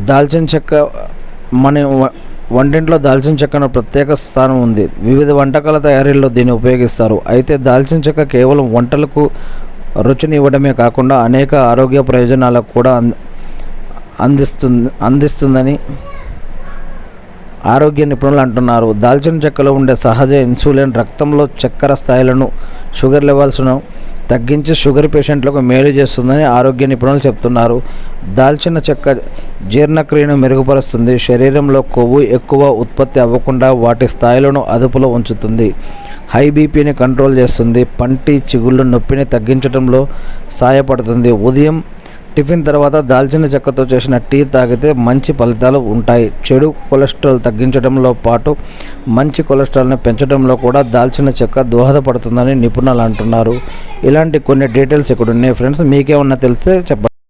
దాల్చిన చెక్క మన వంటింట్లో దాల్చిన చెక్కను ప్రత్యేక స్థానం ఉంది. వివిధ వంటకాల తయారీలో దీన్ని ఉపయోగిస్తారు. అయితే దాల్చిన చెక్క కేవలం వంటలకు రుచిని ఇవ్వడమే కాకుండా అనేక ఆరోగ్య ప్రయోజనాలకు కూడా అందిస్తుందని ఆరోగ్య నిపుణులు అంటున్నారు. దాల్చిన చెక్కలో ఉండే సహజ ఇన్సులిన్ రక్తంలో చక్కెర స్థాయిలను, షుగర్ లెవెల్స్ను తగ్గించి షుగర్ పేషెంట్లకు మేలు చేస్తుందని ఆరోగ్య నిపుణులు చెప్తున్నారు. దాల్చిన చెక్క జీర్ణక్రియను మెరుగుపరుస్తుంది. శరీరంలో కొవ్వు ఎక్కువ ఉత్పత్తి అవ్వకుండా వాటి స్థాయిలను అదుపులో ఉంచుతుంది. హై బీపీని కంట్రోల్ చేస్తుంది. పంటి చిగుళ్ళు నొప్పిని తగ్గించడంలో సహాయపడుతుంది. ఉదయం టిఫిన్ తర్వాత దాల్చిన చెక్కతో చేసిన టీ తాగితే మంచి ఫలితాలు ఉంటాయి. చెడు కొలెస్ట్రాల్ తగ్గించడంలో పాటు మంచి కొలెస్ట్రాల్ని పెంచడంలో కూడా దాల్చిన చెక్క దోహదపడుతుందని నిపుణులు అంటున్నారు. ఇలాంటి కొన్ని డీటెయిల్స్ ఇక్కడ ఉన్నాయి ఫ్రెండ్స్. మీకేమన్నా తెలిస్తే చెప్పండి.